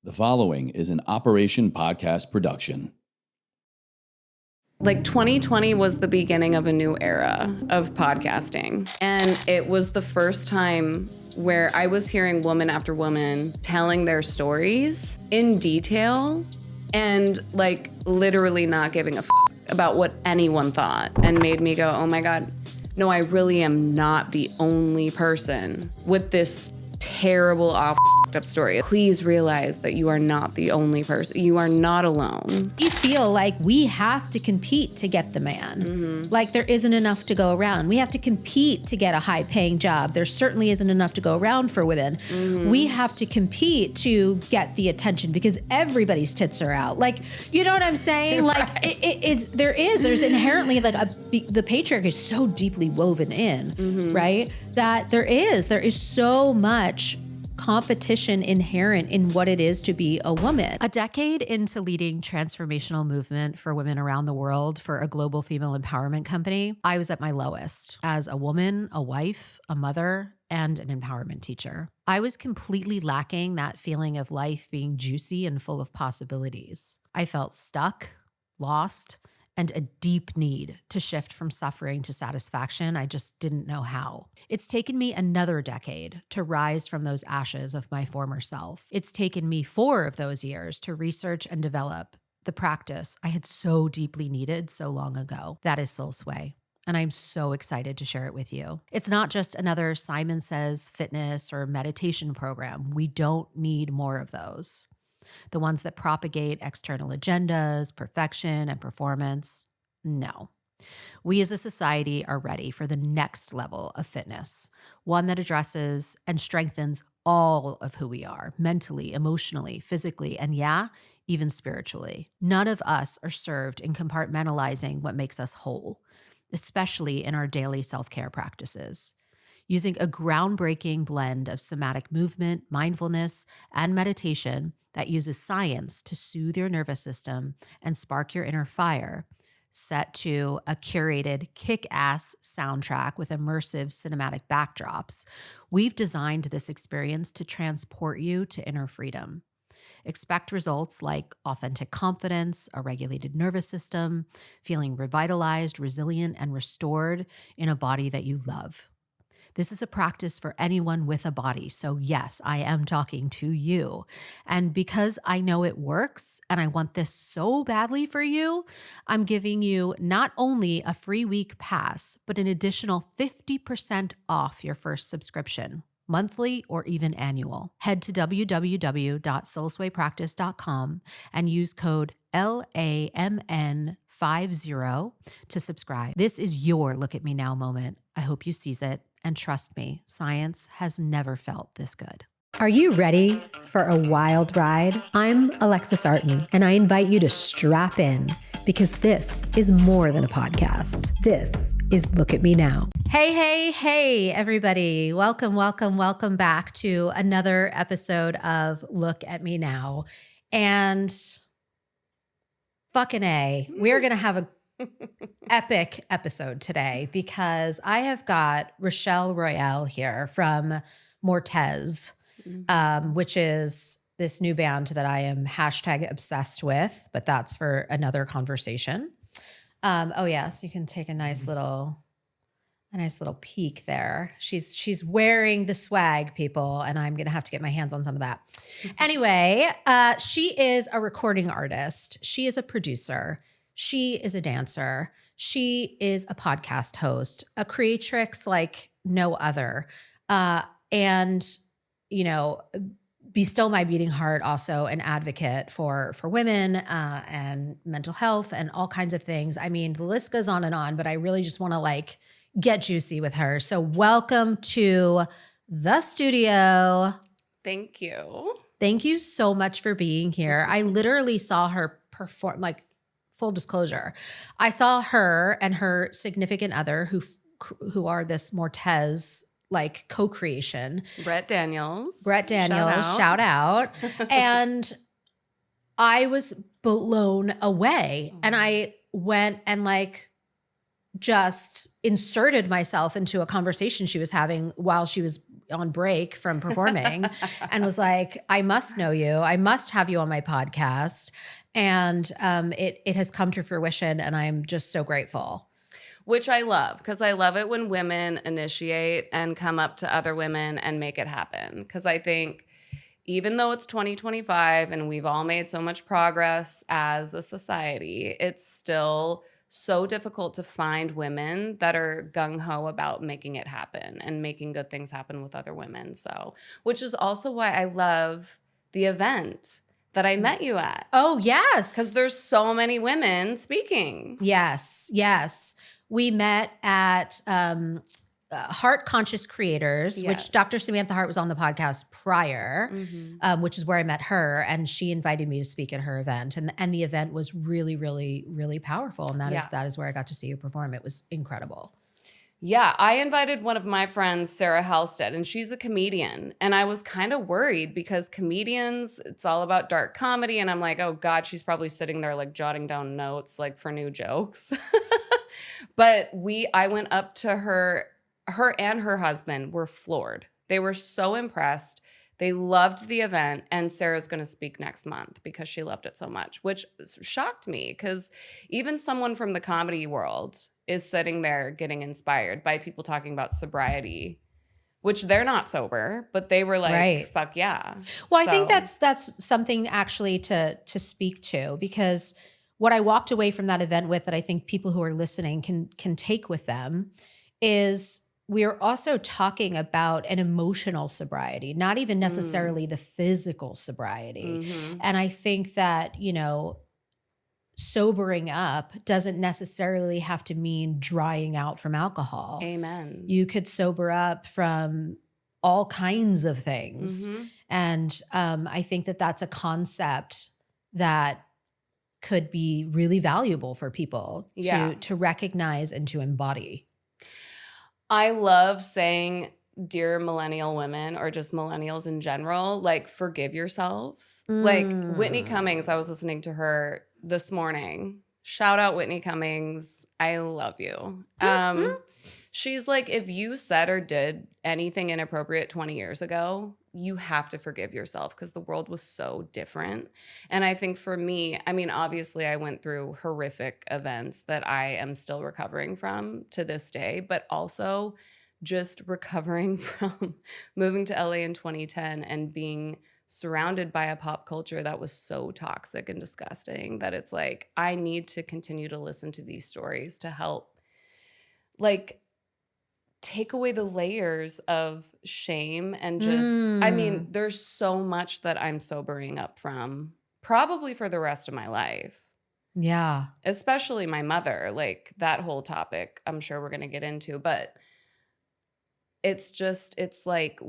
The following is an Operation Podcast production. Like 2020 was the beginning of a new era of podcasting. And it was the first time where I was hearing woman after woman telling their stories in detail and like literally not giving a about what anyone thought, and made me go, oh my God, no, I really am not the only person with this terrible off up story. Please realize that you are not the only person. You are not alone. You feel like we have to compete to get the man. Mm-hmm. Like there isn't enough to go around. We have to compete to get a high paying job. There certainly isn't enough to go around for women. Mm-hmm. We have to compete to get the attention because everybody's tits are out. Like, you know what I'm saying? Like right. There's inherently like the patriarchy is so deeply woven in, mm-hmm. right? That there is so much competition inherent in what it is to be a woman. A decade into leading transformational movement for women around the world for a global female empowerment company, I was at my lowest as a woman, a wife, a mother, and an empowerment teacher. I was completely lacking that feeling of life being juicy and full of possibilities. I felt stuck, lost, and a deep need to shift from suffering to satisfaction. I just didn't know how. It's taken me another decade to rise from those ashes of my former self. It's taken me 4 of those years to research and develop the practice I had so deeply needed so long ago. That is Soul Sway. And I'm so excited to share it with you. It's not just another Simon Says fitness or meditation program. We don't need more of those. The ones that propagate external agendas, perfection, and performance. No. We as a society are ready for the next level of fitness, one that addresses and strengthens all of who we are, mentally, emotionally, physically, and yeah, even spiritually. None of us are served in compartmentalizing what makes us whole, especially in our daily self-care practices. Using a groundbreaking blend of somatic movement, mindfulness, and meditation that uses science to soothe your nervous system and spark your inner fire, set to a curated kick-ass soundtrack with immersive cinematic backdrops, we've designed this experience to transport you to inner freedom. Expect results like authentic confidence, a regulated nervous system, feeling revitalized, resilient, and restored in a body that you love. This is a practice for anyone with a body. So yes, I am talking to you. And because I know it works and I want this so badly for you, I'm giving you not only a free week pass, but an additional 50% off your first subscription, monthly or even annual. Head to www.soulswaypractice.com and use code LAMN50 to subscribe. This is your Look at Me Now moment. I hope you seize it. And trust me, science has never felt this good. Are you ready for a wild ride? I'm Alexis Artin, and I invite you to strap in because this is more than a podcast. This is Look at Me Now. Hey, everybody. Welcome back to another episode of Look at Me Now. And fucking A, we're going to have a epic episode today because I have got Rachele Royale here from Mortez, which is this new band that I am #obsessed with, but that's for another conversation. Oh yeah, so you can take a nice little peek there. She's wearing the swag, people, and I'm gonna have to get my hands on some of that. Anyway, she is a recording artist. She is a producer. She is a dancer. She is a podcast host, a creatrix like no other. And, you know, Be Still My Beating Heart, also an advocate for women and mental health and all kinds of things. I mean, the list goes on, but I really just want to like get juicy with her. So welcome to the studio. Thank you. Thank you so much for being here. I literally saw her perform, like, full disclosure, I saw her and her significant other who are this Mortez like co-creation. Brett Daniels, shout out. And I was blown away. And I went and like just inserted myself into a conversation she was having while she was on break from performing and was like, I must know you. I must have you on my podcast. And it has come to fruition, and I'm just so grateful. Which I love, because I love it when women initiate and come up to other women and make it happen. Because I think even though it's 2025 and we've all made so much progress as a society, it's still so difficult to find women that are gung-ho about making it happen and making good things happen with other women. So, which is also why I love the event that I met you at. Oh, yes. Because there's so many women speaking. Yes, yes. We met at Harte Conscious Creators, Yes. which Dr. Samantha Hart was on the podcast prior, which is where I met her, and she invited me to speak at her event, and the event was really, really, really powerful, and that is where I got to see you perform. It was incredible. Yeah, I invited one of my friends, Sarah Halstead, and she's a comedian. And I was kind of worried because comedians, it's all about dark comedy. And I'm like, oh God, she's probably sitting there like jotting down notes like for new jokes. But I went up to her and her husband were floored. They were so impressed. They loved the event, and Sarah's going to speak next month because she loved it so much, which shocked me because even someone from the comedy world is sitting there getting inspired by people talking about sobriety, which they're not sober, but they were like, Right. fuck yeah. Well, I think that's something actually to speak to, because what I walked away from that event with that I think people who are listening can take with them is we are also talking about an emotional sobriety, not even necessarily the physical sobriety. And I think that, sobering up doesn't necessarily have to mean drying out from alcohol. Amen. You could sober up from all kinds of things. And I think that that's a concept that could be really valuable for people to recognize and to embody. I love saying, dear millennial women, or just millennials in general, like, forgive yourselves. Like Whitney Cummings, I was listening to her this morning. Shout out Whitney Cummings. I love you. She's like, if you said or did anything inappropriate 20 years ago, you have to forgive yourself because the world was so different. And I think for me, I mean, obviously I went through horrific events that I am still recovering from to this day, but also just recovering from moving to LA in 2010 and being surrounded by a pop culture that was so toxic and disgusting that it's like, I need to continue to listen to these stories to help, like, take away the layers of shame and just, I mean, there's so much that I'm sobering up from, probably for the rest of my life. Yeah. Especially my mother, like that whole topic, I'm sure we're going to get into, but it's like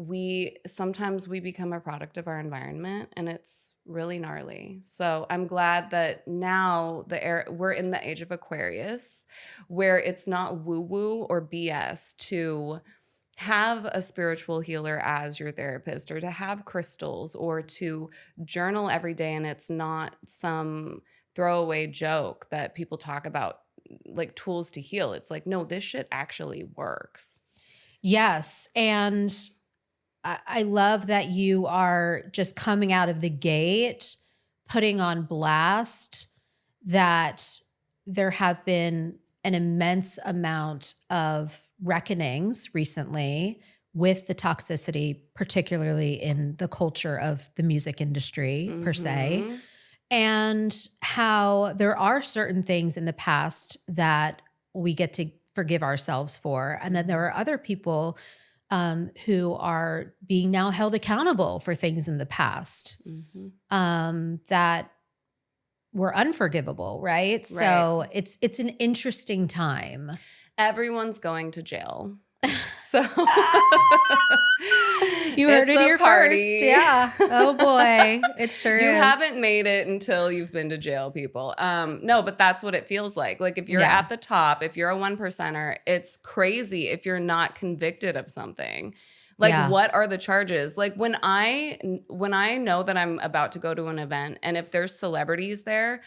sometimes we become a product of our environment, and it's really gnarly. So I'm glad that now we're in the age of Aquarius, where it's not woo-woo or BS to have a spiritual healer as your therapist, or to have crystals, or to journal every day, and it's not some throwaway joke that people talk about, like tools to heal. It's like, no, this shit actually works. Yes. And I love that you are just coming out of the gate, putting on blast that there have been an immense amount of reckonings recently with the toxicity, particularly in the culture of the music industry per se, and how there are certain things in the past that we get to forgive ourselves for. And then there are other people who are being now held accountable for things in the past that were unforgivable, right? So it's an interesting time. Everyone's going to jail. So you heard it here first. Yeah. Oh boy. It sure you is. haven't made it until you've been to jail, people. No, but that's what it feels like. Like if you're at the top, if you're a 1%er, it's crazy if you're not convicted of something. Like what are the charges? Like when I know that I'm about to go to an event, and if there's celebrities there,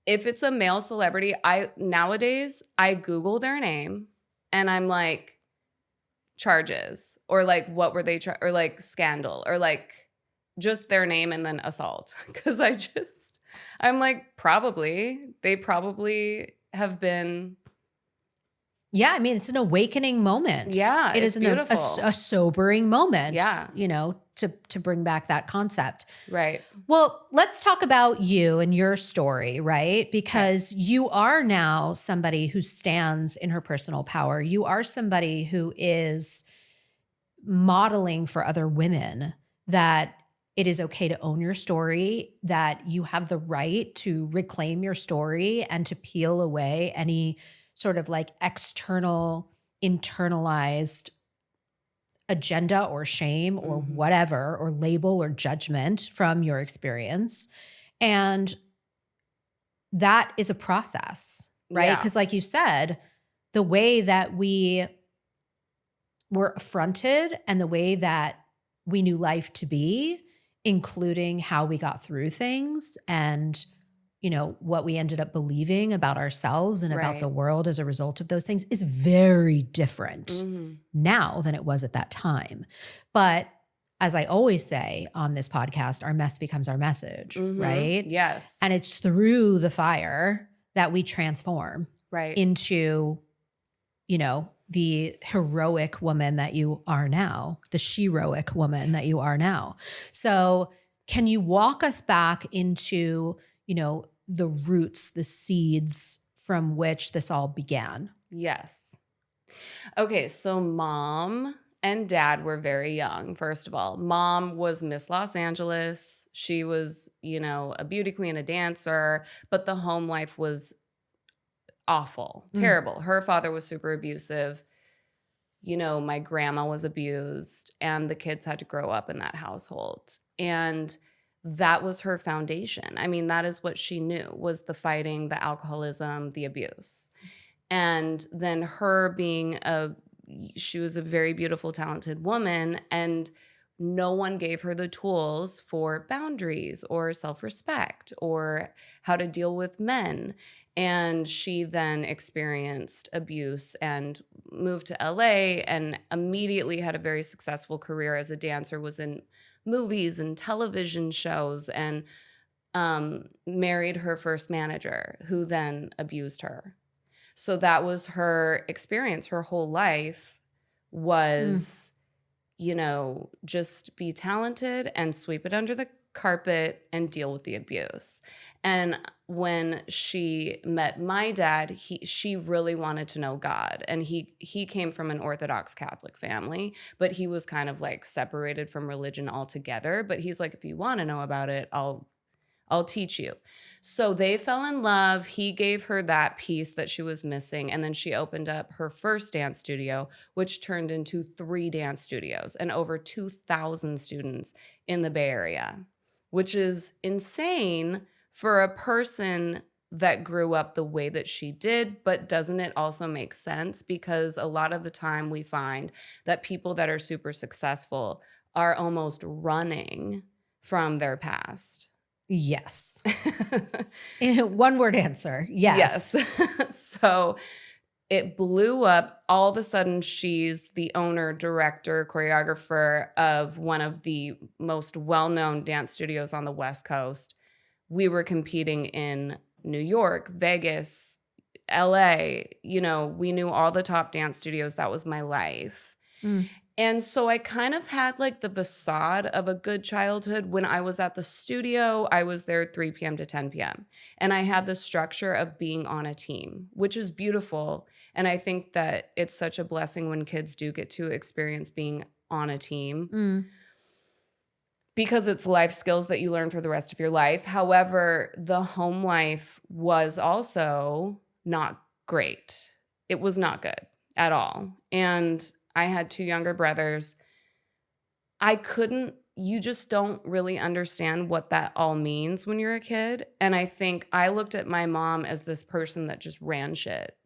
if it's a male celebrity, nowadays I Google their name and I'm like, charges, or like what were they or like scandal, or like just their name and then assault? Because I'm like, they probably have been. Yeah, I mean, it's an awakening moment. Yeah, it it's is beautiful. a sobering moment. Yeah, you know, to bring back that concept. Right. Well, let's talk about you and your story, right? Because you are now somebody who stands in her personal power. You are somebody who is modeling for other women that it is okay to own your story, that you have the right to reclaim your story and to peel away any sort of like external, internalized agenda or shame or whatever, or label or judgment from your experience. And that is a process, right? Because like you said, the way that we were affronted and the way that we knew life to be, including how we got through things and, you know, what we ended up believing about ourselves and about the world as a result of those things, is very different now than it was at that time. But as I always say on this podcast, our mess becomes our message, right? Yes. And it's through the fire that we transform into, you know, the heroic woman that you are now, the sheroic woman that you are now. So can you walk us back into, you know, the roots, the seeds from which this all began? Yes. Okay, so mom and dad were very young, first of all. Mom was Miss Los Angeles. She was, you know, a beauty queen, a dancer, but the home life was awful, terrible. Her father was super abusive. You know, my grandma was abused, and the kids had to grow up in that household. And that was her foundation. I mean, that is what she knew, was the fighting, the alcoholism, the abuse. And then her being she was a very beautiful, talented woman, and no one gave her the tools for boundaries or self-respect or how to deal with men. And she then experienced abuse and moved to LA and immediately had a very successful career as a dancer, was in movies and television shows, and married her first manager, who then abused her. So that was her experience. Her whole life was, you know, just be talented and sweep it under the carpet and deal with the abuse. And when she met my dad, she really wanted to know God. And he came from an Orthodox Catholic family, but he was kind of like separated from religion altogether. But he's like, if you want to know about it, I'll teach you. So they fell in love. He gave her that piece that she was missing. And then she opened up her first dance studio, which turned into 3 dance studios and over 2,000 students in the Bay Area, which is insane for a person that grew up the way that she did. But doesn't it also make sense? Because a lot of the time we find that people that are super successful are almost running from their past. Yes. One word answer. Yes. So it blew up. All of a sudden, she's the owner, director, choreographer of one of the most well-known dance studios on the West Coast. We were competing in New York, Vegas, LA. You know, we knew all the top dance studios. That was my life. And so I kind of had like the facade of a good childhood. When I was at the studio, I was there 3 p.m. to 10 p.m. And I had the structure of being on a team, which is beautiful. And I think that it's such a blessing when kids do get to experience being on a team because it's life skills that you learn for the rest of your life. However, the home life was also not great. It was not good at all. And I had 2 younger brothers. You just don't really understand what that all means when you're a kid. And I think I looked at my mom as this person that just ran shit.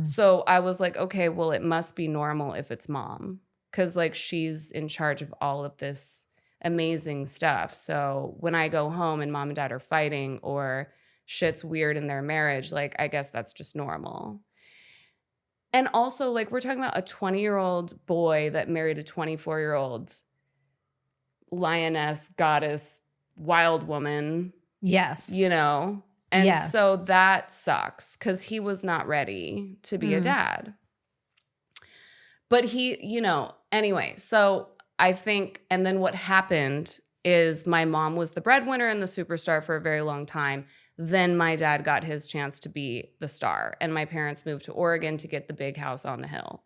So I was like, okay, well, it must be normal if it's mom, because like she's in charge of all of this amazing stuff. So when I go home and mom and dad are fighting or shit's weird in their marriage, like I guess that's just normal. And also, like, we're talking about a 20-year-old boy that married a 24-year-old lioness, goddess, wild woman, Yes. you know? And Yes. so that sucks because he was not ready to be a dad. But he, you know, anyway, so I think, and then what happened is my mom was the breadwinner and the superstar for a very long time. Then my dad got his chance to be the star, and my parents moved to Oregon to get the big house on the hill.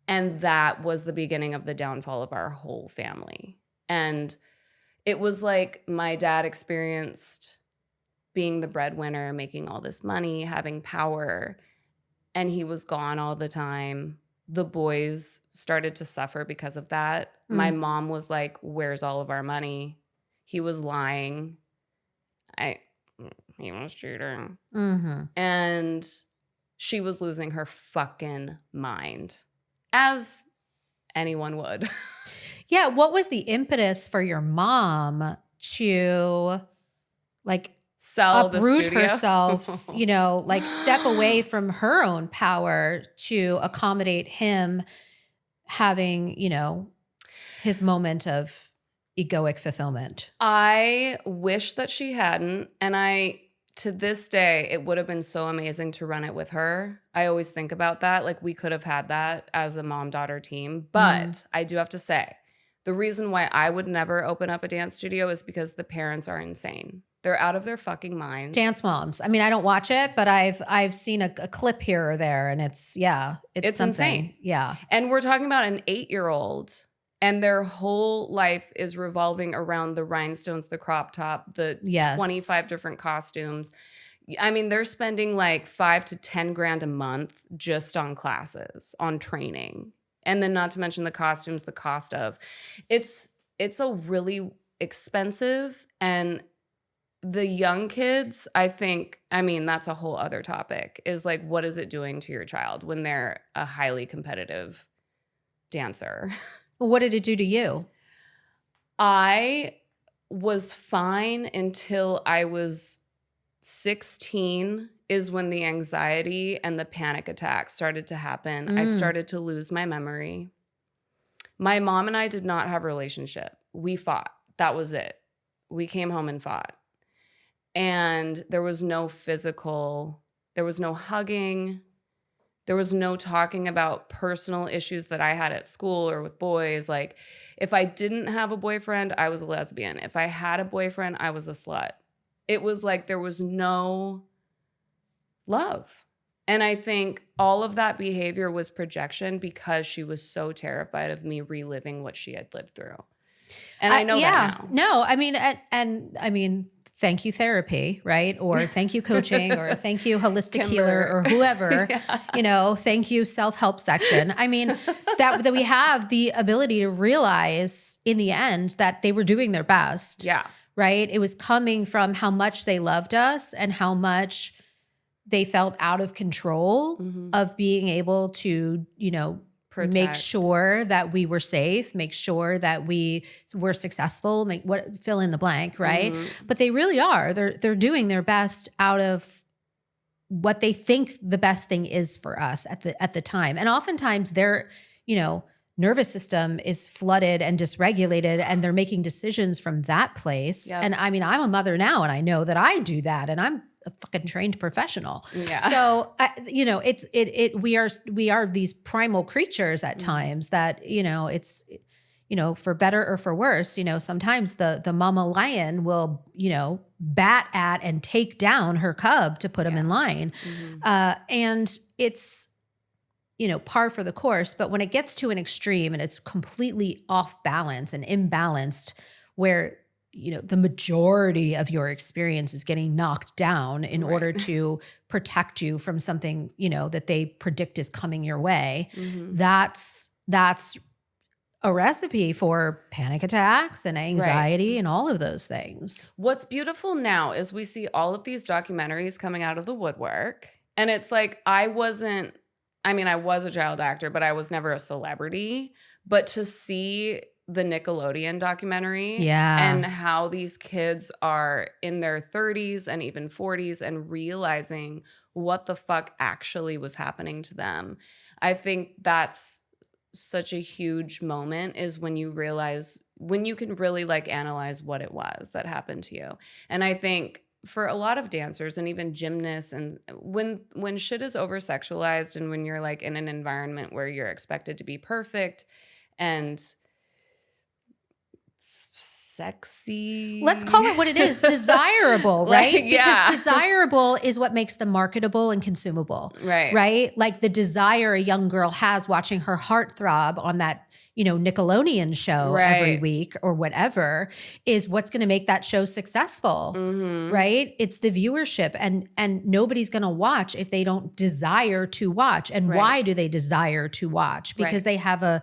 And that was the beginning of the downfall of our whole family. And it was like my dad experienced being the breadwinner, making all this money, having power, and he was gone all the time. The boys started to suffer because of that. My mom was like, where's all of our money? He was lying. He was cheating. And she was losing her fucking mind, as anyone would. Yeah. What was the impetus for your mom to like Sell the uproot studio? herself, you know, like step away from her own power to accommodate him having, you know, his moment of egoic fulfillment? I wish that she hadn't. And to this day, it would have been so amazing to run it with her. I always think about that. Like, we could have had that as a mom-daughter team. But I do have to say, the reason why I would never open up a dance studio is because the parents are insane. They're out of their fucking minds. Dance Moms. I mean, I don't watch it, but I've seen a clip here or there, and it's something. Insane. Yeah. And we're talking about an 8-year-old, and their whole life is revolving around the rhinestones, the crop top, the 25 different costumes. I mean, they're spending like $5 to $10 grand a month just on classes, on training. And then not to mention the costumes, the cost of. It's a really expensive, and the young kids, I think, I mean, that's a whole other topic, is like, what is it doing to your child when they're a highly competitive dancer? What did it do to you? I was fine until I was 16 is when the anxiety and the panic attacks started to happen. I started to lose my memory. My mom and I did not have a relationship. We fought. That was it. We came home and fought. And there was no physical, there was no hugging. There was no talking about personal issues that I had at school or with boys. Like, if I didn't have a boyfriend, I was a lesbian. If I had a boyfriend, I was a slut. It was like there was no love. And I think all of that behavior was projection because she was so terrified of me reliving what she had lived through. And I know that now. No, I mean, and I mean, thank you therapy, right? Or thank you coaching, or thank you holistic healer, or whoever, you know, thank you self-help section. I mean, that we have the ability to realize in the end that they were doing their best. Yeah. Right? It was coming from how much they loved us and how much they felt out of control of being able to, you know, make sure that we were safe, make sure that we were successful, fill in the blank, right? But they really are. They're doing their best out of what they think the best thing is for us at the time. And oftentimes their, you know, nervous system is flooded and dysregulated, and they're making decisions from that place. Yep. And I mean, I'm a mother now, and I know that I do that, and I'm a fucking trained professional. Yeah. So, you know, we are these primal creatures at times that, you know, it's, you know, for better or for worse, you know, sometimes the mama lion will, you know, bat at and take down her cub to put him in line. And it's, you know, par for the course. But when it gets to an extreme and it's completely off balance and imbalanced, where, you know, the majority of your experience is getting knocked down in order to protect you from something, you know, that they predict is coming your way, that's a recipe for panic attacks and anxiety and all of those things. What's beautiful now is we see all of these documentaries coming out of the woodwork, and it's like, I was a child actor, but I was never a celebrity. But to see the Nickelodeon documentary. Yeah. And how these kids are in their 30s and even 40s and realizing what the fuck actually was happening to them. I think that's such a huge moment, is when you realize, when you can really like analyze what it was that happened to you. And I think for a lot of dancers and even gymnasts, and when shit is over sexualized, and when you're like in an environment where you're expected to be perfect and sexy, Let's call it what it is, desirable, right? Like, yeah. Because desirable is what makes them marketable and consumable, Right. right? Like the desire a young girl has watching her heart throb on that, Nickelodeon show every Right. week or whatever is what's going to make that show successful, Mm-hmm. right? It's the viewership, and nobody's going to watch if they don't desire to watch. And Right. why do they desire to watch? Because Right. they have a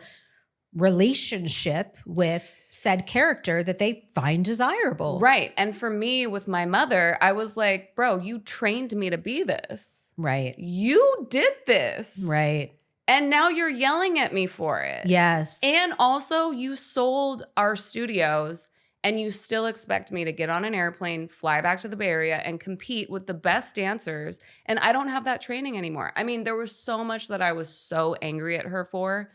relationship with said character that they find desirable. Right. And for me, with my mother, I was like, bro, you trained me to be this. Right. You did this. Right. And now you're yelling at me for it. Yes. And also, you sold our studios, and you still expect me to get on an airplane, fly back to the Bay Area, and compete with the best dancers. And I don't have that training anymore. I mean, there was so much that I was so angry at her for.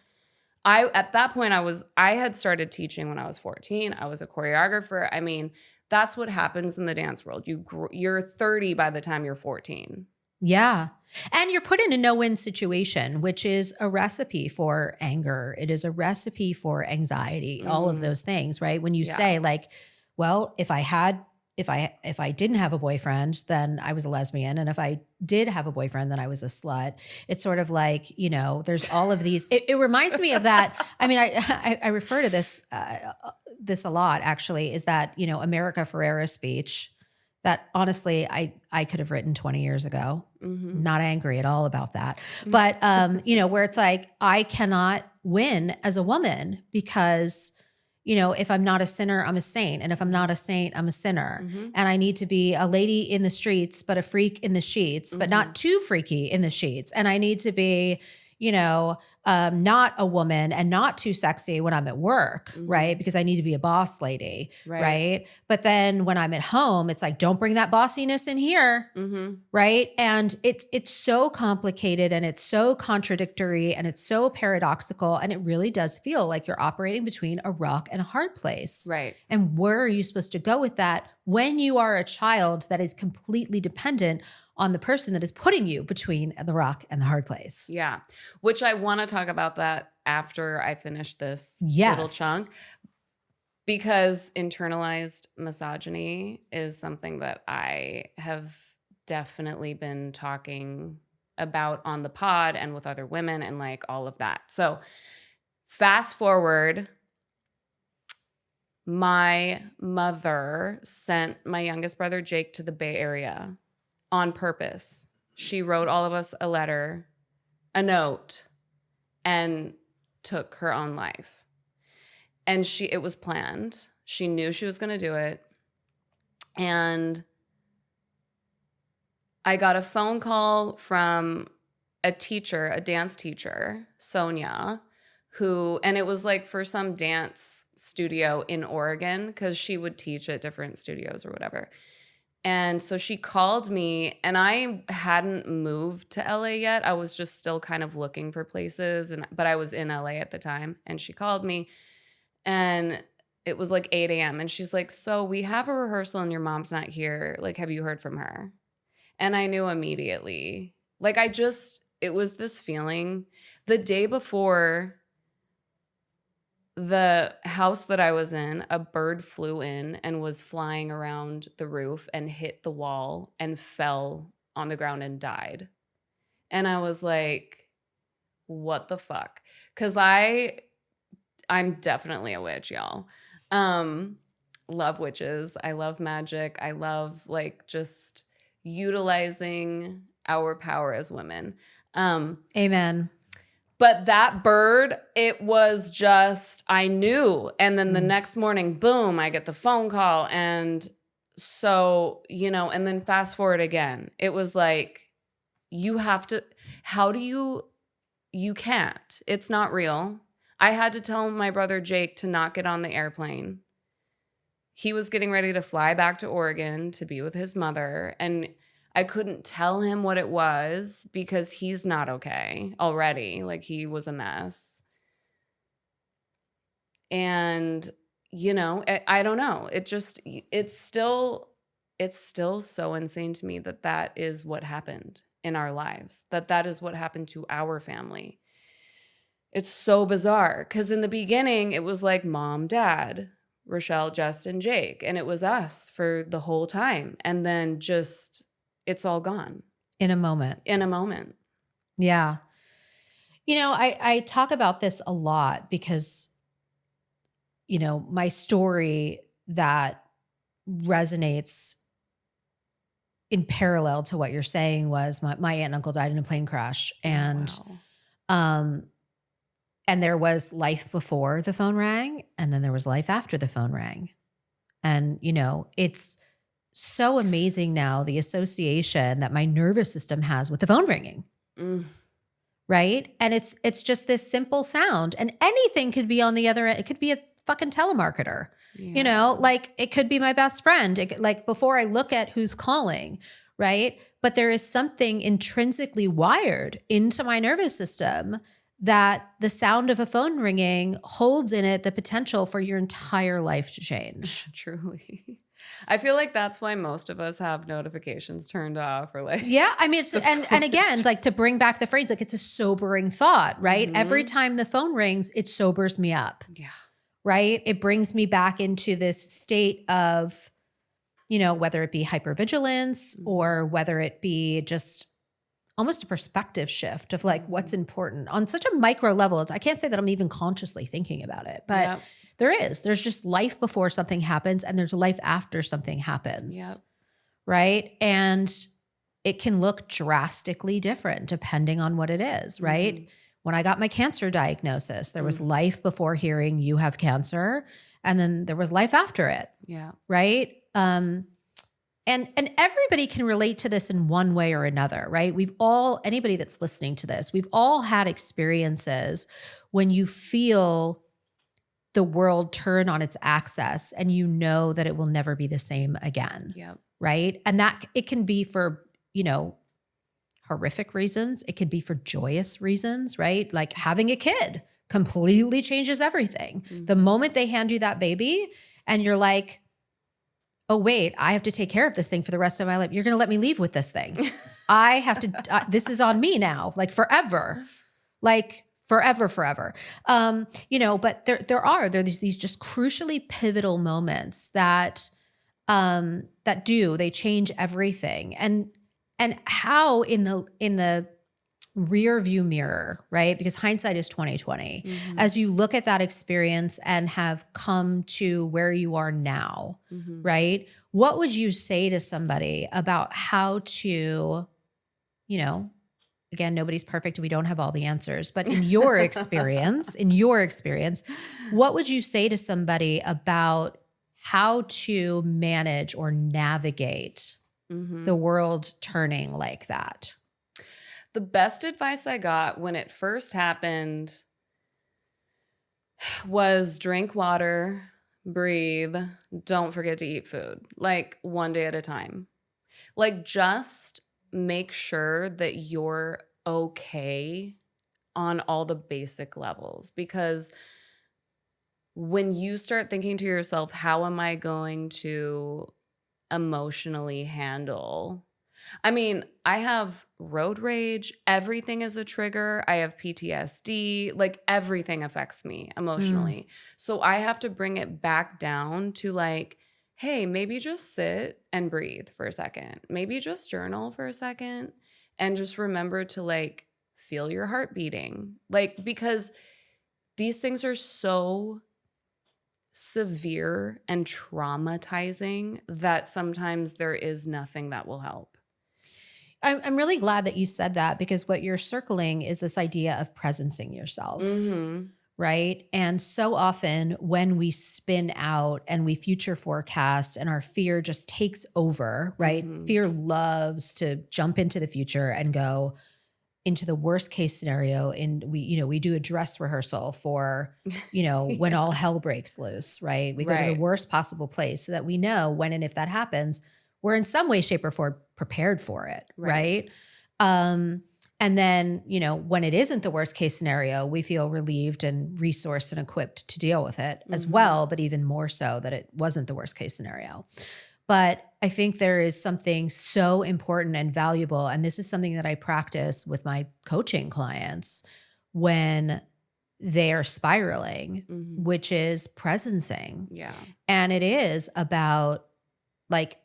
At that point, I had started teaching when I was 14. I was a choreographer. I mean, that's what happens in the dance world. You're 30 by the time you're 14. Yeah. And you're put in a no-win situation, which is a recipe for anger. It is a recipe for anxiety, all of those things, right? When you say like, well, if I didn't have a boyfriend, then I was a lesbian. And if I did have a boyfriend, then I was a slut. It's sort of like, there's all of these. It reminds me of that. I mean, I refer to this a lot, actually, is that, America Ferrera's speech that honestly I could have written 20 years ago. Mm-hmm. Not angry at all about that. But, where it's like, I cannot win as a woman because if I'm not a sinner, I'm a saint. And if I'm not a saint, I'm a sinner. Mm-hmm. And I need to be a lady in the streets, but a freak in the sheets, but not too freaky in the sheets. And I need to be, not a woman and not too sexy when I'm at work, right? Because I need to be a boss lady, right? But then when I'm at home, it's like, don't bring that bossiness in here, right? And it's so complicated and it's so contradictory and it's so paradoxical, and it really does feel like you're operating between a rock and a hard place. Right. And where are you supposed to go with that when you are a child that is completely dependent on the person that is putting you between the rock and the hard place? Yeah. Which I want to talk about that after I finish this little chunk, because internalized misogyny is something that I have definitely been talking about on the pod and with other women and like all of that. So fast forward, my mother sent my youngest brother Jake to the Bay Area on purpose. She wrote all of us a letter, a note, and took her own life. And it was planned. She knew she was going to do it. And I got a phone call from a teacher, a dance teacher, Sonia, and it was like for some dance studio in Oregon, because she would teach at different studios or whatever. And so she called me, and I hadn't moved to LA yet. I was just still kind of looking for places, but I was in LA at the time. And she called me, and it was like 8 a.m. And she's like, so we have a rehearsal and your mom's not here. Like, have you heard from her? And I knew immediately. Like, it was this feeling. The day before, the house that I was in, a bird flew in and was flying around the roof and hit the wall and fell on the ground and died. And I was like, what the fuck? Because I'm definitely a witch, y'all. Love witches. I love magic. I love like just utilizing our power as women. Amen. But that bird, it was just, I knew. And then the next morning, boom, I get the phone call. And so, and then fast forward again. It was like, you can't. It's not real. I had to tell my brother Jake to not get on the airplane. He was getting ready to fly back to Oregon to be with his mother, and I couldn't tell him what it was because he's not okay already. Like, he was a mess. And, you know, I don't know. It's still so insane to me that that is what happened in our lives, that is what happened to our family. It's so bizarre because in the beginning, it was like mom, dad, Rochelle, Justin, Jake, and it was us for the whole time. And then just, it's all gone. In a moment. Yeah. You know, I talk about this a lot because, you know, my story that resonates in parallel to what you're saying was my aunt and uncle died in a plane crash. And, and there was life before the phone rang, and then there was life after the phone rang. And, you know, it's so amazing now, the association that my nervous system has with the phone ringing. Right? And it's just this simple sound, and anything could be on the other end. It could be a fucking telemarketer, you know, like it could be my best friend. Like before I look at who's calling, right? But there is something intrinsically wired into my nervous system that the sound of a phone ringing holds in it the potential for your entire life to change. Truly. I feel like that's why most of us have notifications turned off, or like, yeah, I mean, it's, and again, like to bring back the phrase, like it's a sobering thought, right? Every time the phone rings, it sobers me up. Yeah. Right? It brings me back into this state of, you know, whether it be hypervigilance or whether it be just almost a perspective shift of like what's important on such a micro level. I can't say that I'm even consciously thinking about it, but there's just life before something happens, and there's life after something happens. Right? And it can look drastically different depending on what it is, right? When I got my cancer diagnosis, there was life before hearing you have cancer, and then there was life after it. Yeah. Right? And everybody can relate to this in one way or another, right? Anybody that's listening to this, we've all had experiences when you feel the world turn on its axis and you know that it will never be the same again. Right? And that it can be for, you know, horrific reasons. It could be for joyous reasons, right? Like having a kid completely changes everything. The moment they hand you that baby and you're like, oh, wait, I have to take care of this thing for the rest of my life. You're going to let me leave with this thing. I have to, this is on me now, like forever, forever. You know, but there are these just crucially pivotal moments that they change everything. And how in the rear view mirror, right? Because hindsight is 2020. As you look at that experience and have come to where you are now, right? What would you say to somebody about how to, you know, again, nobody's perfect. We don't have all the answers, but in your experience, what would you say to somebody about how to manage or navigate the world turning like that? The best advice I got when it first happened was drink water, breathe, don't forget to eat food, like one day at a time. Like just make sure that you're okay on all the basic levels, because when you start thinking to yourself, how am I going to emotionally handle? I mean, I have road rage. Everything is a trigger. I have PTSD. Like everything affects me emotionally. So I have to bring it back down to like, hey, maybe just sit and breathe for a second. Maybe just journal for a second and just remember to like feel your heart beating. Like, because these things are so severe and traumatizing that sometimes there is nothing that will help. I'm really glad that you said that, because what you're circling is this idea of presencing yourself, right? And so often when we spin out and we future forecast and our fear just takes over, right? Fear loves to jump into the future and go, into the worst case scenario. And we do a dress rehearsal for, when all hell breaks loose, right? We go to the Right. worst possible place so that we know when and if that happens, we're in some way, shape, or form prepared for it, right? And then, when it isn't the worst case scenario, we feel relieved and resourced and equipped to deal with it as well, but even more so that it wasn't the worst case scenario. But I think there is something so important and valuable, and this is something that I practice with my coaching clients when they are spiraling, which is presencing. Yeah. And it is about like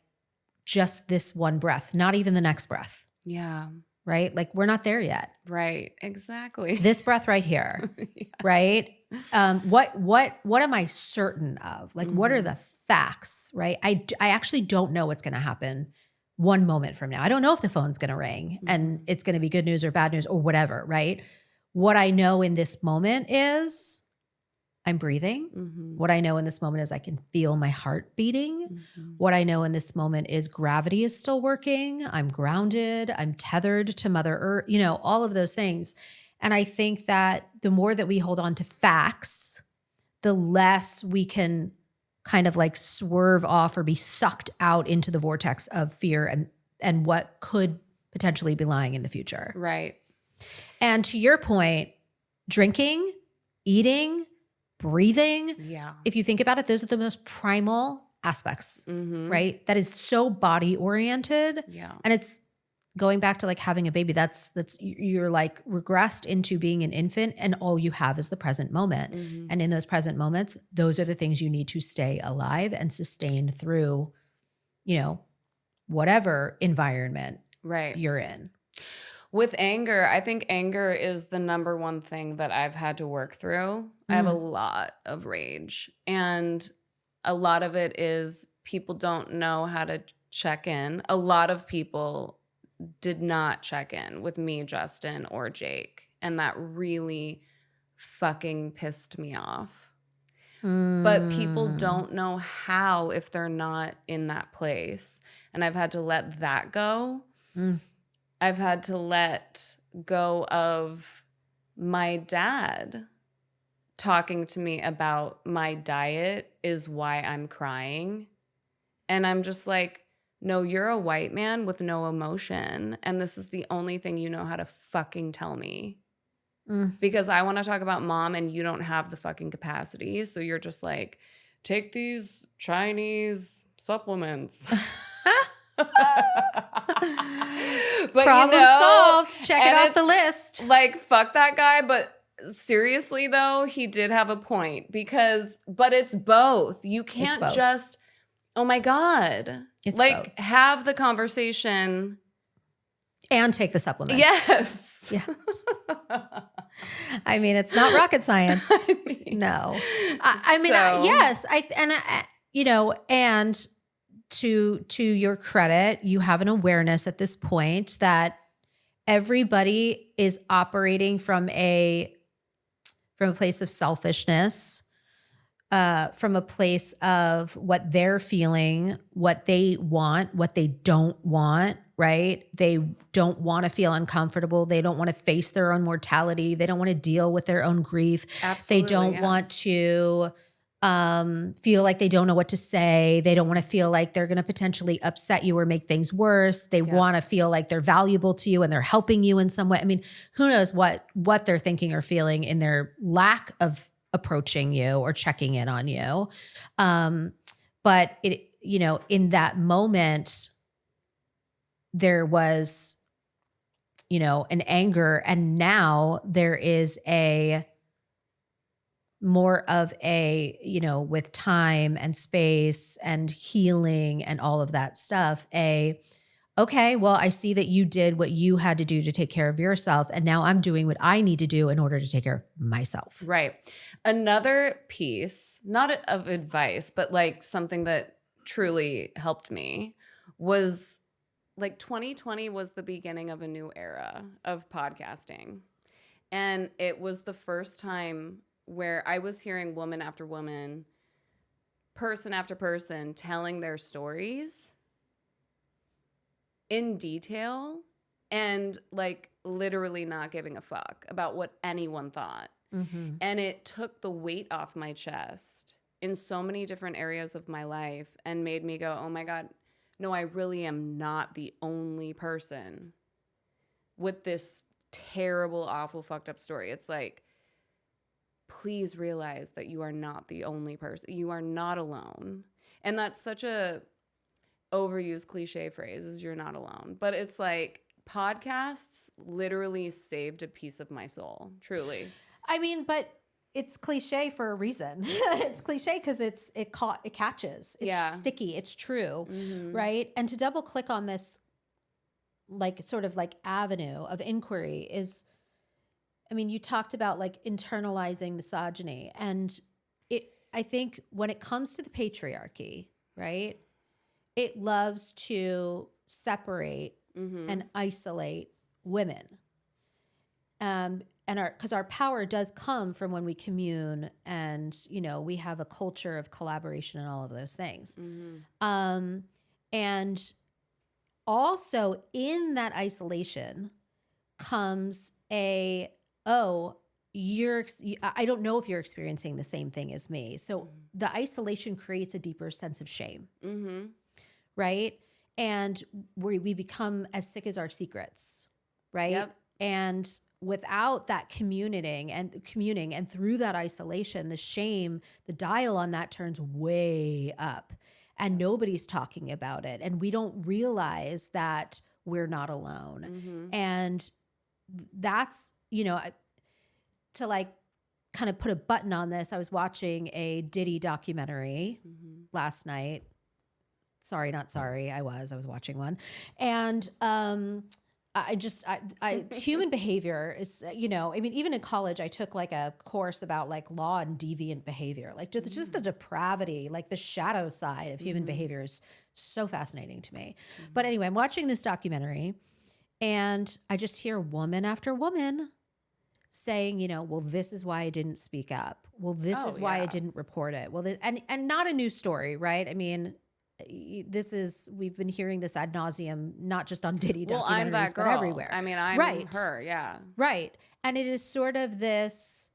just this one breath, not even the next breath. Yeah. Right? Like we're not there yet. Right. Exactly. This breath right here. Right? What am I certain of? Like what are the facts, right? I actually don't know what's going to happen one moment from now. I don't know if the phone's going to ring and it's going to be good news or bad news or whatever, right? What I know in this moment is I'm breathing. What I know in this moment is I can feel my heart beating. What I know in this moment is gravity is still working. I'm grounded. I'm tethered to Mother Earth, all of those things. And I think that the more that we hold on to facts, the less we can kind of like swerve off or be sucked out into the vortex of fear and what could potentially be lying in the future. Right. And to your point, drinking, eating, breathing. Yeah. If you think about it, those are the most primal aspects, right? That is so body oriented. Yeah. And it's going back to like having a baby. That's you're like regressed into being an infant and all you have is the present moment. And in those present moments, those are the things you need to stay alive and sustained through, whatever environment you're in. With anger, I think anger is the number one thing that I've had to work through. I have a lot of rage, and a lot of it is people don't know how to check in. A lot of people did not check in with me, Justin, or Jake, and that really fucking pissed me off. But people don't know how if they're not in that place, and I've had to let that go. I've had to let go of my dad talking to me about my diet is why I'm crying. And I'm just like, no, you're a white man with no emotion. And this is the only thing you know how to fucking tell me. Because I want to talk about mom and you don't have the fucking capacity. So you're just like, take these Chinese supplements. But Problem solved. Check it off the list. Like, fuck that guy. But seriously, though, he did have a point but it's both. You can't just, oh my God. It's like, both. have the conversation. And take the supplements. Yes. Yes. I mean, it's not rocket science. No. Yes. And to your credit, you have an awareness at this point that everybody is operating from a place of selfishness, from a place of what they're feeling, what they want, what they don't want, right? They don't want to feel uncomfortable. They don't want to face their own mortality. They don't want to deal with their own grief. Absolutely, they don't want to feel like they don't know what to say. They don't want to feel like they're going to potentially upset you or make things worse. They want to feel like they're valuable to you and they're helping you in some way. I mean, who knows what they're thinking or feeling in their lack of approaching you or checking in on you. But in that moment, there was, an anger, and now there is more of with time and space and healing and all of that stuff, okay, well, I see that you did what you had to do to take care of yourself. And now I'm doing what I need to do in order to take care of myself. Right. Another piece, not of advice, but like something that truly helped me was like 2020 was the beginning of a new era of podcasting. And it was the first time where I was hearing woman after woman, person after person telling their stories in detail and like literally not giving a fuck about what anyone thought. Mm-hmm. And it took the weight off my chest in so many different areas of my life and made me go, oh my God, no, I really am not the only person with this terrible, awful, fucked up story. It's like, please realize that you are not the only person. You are not alone. And that's such a overused cliche phrase, is you're not alone. But it's like podcasts literally saved a piece of my soul, truly. I mean, but it's cliche for a reason. It's cliche because it catches. It's sticky. It's true, right? And to double click on this, like sort of like avenue of inquiry is, I mean, you talked about like internalizing misogyny, and I think when it comes to the patriarchy, right, it loves to separate and isolate women. And because our power does come from when we commune, and we have a culture of collaboration and all of those things. And also in that isolation comes I don't know if you're experiencing the same thing as me. So the isolation creates a deeper sense of shame, right? And we become as sick as our secrets, right? Yep. And without that communing and through that isolation, the shame, the dial on that turns way up, and nobody's talking about it. And we don't realize that we're not alone. And that's, to like kind of put a button on this, I was watching a Diddy documentary last night. Sorry, not sorry. I was watching one. And, human behavior is, I mean, even in college, I took like a course about like law and deviant behavior, like just the depravity, like the shadow side of human behavior is so fascinating to me. But anyway, I'm watching this documentary and I just hear woman after woman saying, well, this is why I didn't speak up. Well, this is why I didn't report it. Well, and not a new story, right? I mean, we've been hearing this ad nauseum, not just on Diddy documentaries, I'm that girl. but everywhere. I mean, I'm her, yeah. Right. And it is sort of this,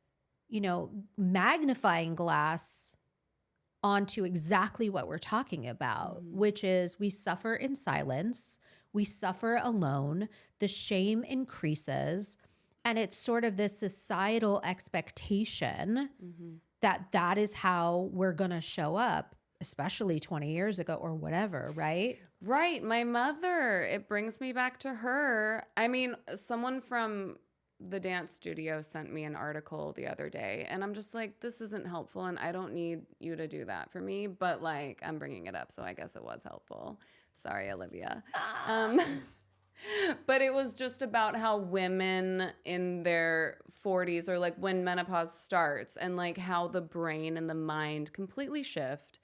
magnifying glass onto exactly what we're talking about, which is we suffer in silence, we suffer alone, the shame increases, and it's sort of this societal expectation that is how we're going to show up, especially 20 years ago or whatever, right? Right. My mother, it brings me back to her. I mean, someone from the dance studio sent me an article the other day, and I'm just like, this isn't helpful, and I don't need you to do that for me, but like, I'm bringing it up, so I guess it was helpful. Sorry, Olivia. But it was just about how women in their 40s, or like when menopause starts, and like how the brain and the mind completely shift.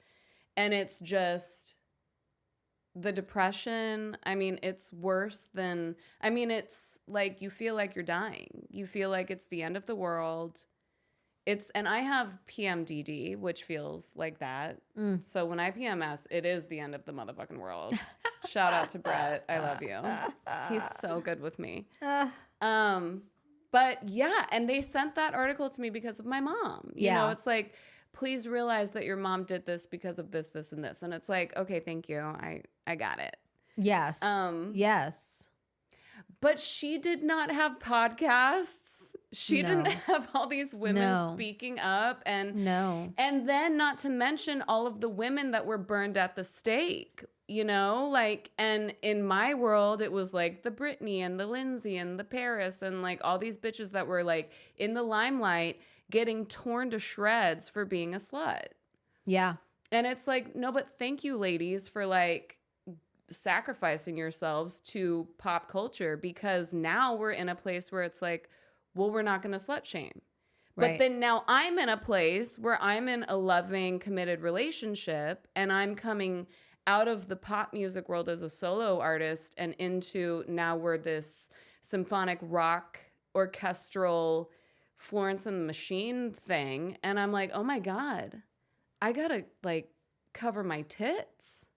And it's just the depression. I mean, it's worse than, it's like you feel like you're dying. You feel like it's the end of the world. And I have PMDD, which feels like that. So when I PMS, it is the end of the motherfucking world. Shout out to Brett. I love you. He's so good with me. But yeah, and they sent that article to me because of my mom. You know, it's like, please realize that your mom did this because of this, this, and this. And it's like, okay, thank you. I got it. Yes. Yes. But she did not have podcasts. She didn't have all these women speaking up. And then not to mention all of the women that were burned at the stake, and in my world, it was like the Britney and the Lindsay and the Paris and like all these bitches that were like in the limelight getting torn to shreds for being a slut. Yeah. And it's like, no, but thank you, ladies, for like sacrificing yourselves to pop culture, because now we're in a place where it's like, well, we're not going to slut shame. But then now I'm in a place where I'm in a loving, committed relationship, and I'm coming out of the pop music world as a solo artist and into now we're this symphonic rock orchestral Florence and the Machine thing. And I'm like, oh my God, I got to like cover my tits.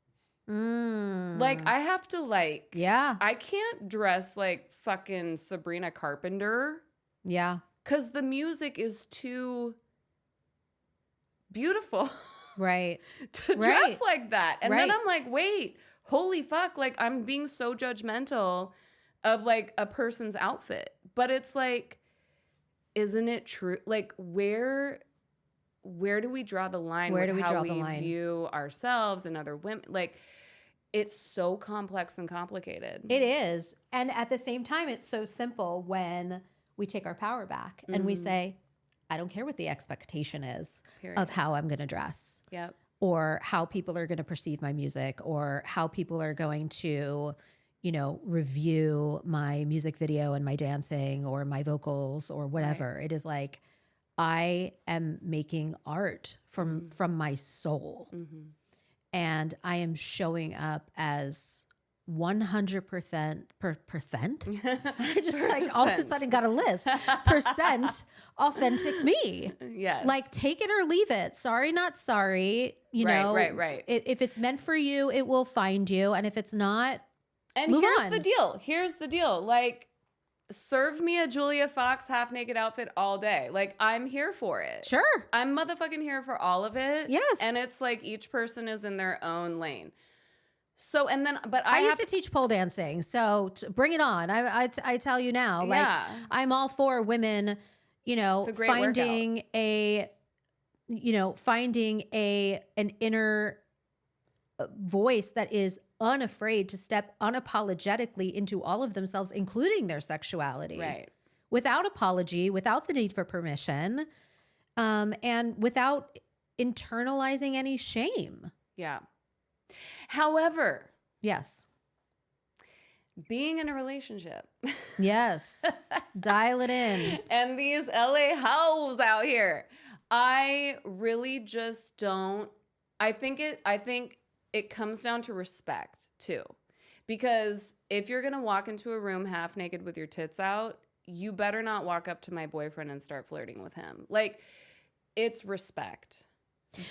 Like I have to like, I can't dress like fucking Sabrina Carpenter. Yeah. Because the music is too beautiful. Right. to dress like that. And then I'm like, wait, holy fuck. Like I'm being so judgmental of like a person's outfit. But it's like, isn't it true? Like where do we draw the line with how we view ourselves and other women? Like it's so complex and complicated. It is. And at the same time, it's so simple when we take our power back and we say, I don't care what the expectation is of how I'm going to dress. Yep. Or how people are going to perceive my music, or how people are going to, you know, review my music video and my dancing or my vocals or whatever. Right. It is like, I am making art from my soul. And I am showing up as 100% I just like all of a sudden got a list. Percent authentic me. Yes. Like take it or leave it. Sorry, not sorry. You know, Right. If it's meant for you, it will find you. And if it's not, and move here's on. Here's the deal. Like, serve me a Julia Fox half naked outfit all day. Like, I'm here for it. Sure. I'm motherfucking here for all of it. Yes. And it's like each person is in their own lane. So, and then, but I used to teach pole dancing, so bring it on. I tell you now, like I'm all for women, you know, finding an inner voice that is unafraid to step unapologetically into all of themselves, including their sexuality, right? Without apology, without the need for permission, and without internalizing any shame. Yeah. However, yes, being in a relationship. Yes. Dial it in. And these LA hoes out here. I really just don't. I think it comes down to respect too. Because if you're going to walk into a room half naked with your tits out, you better not walk up to my boyfriend and start flirting with him. Like, it's respect.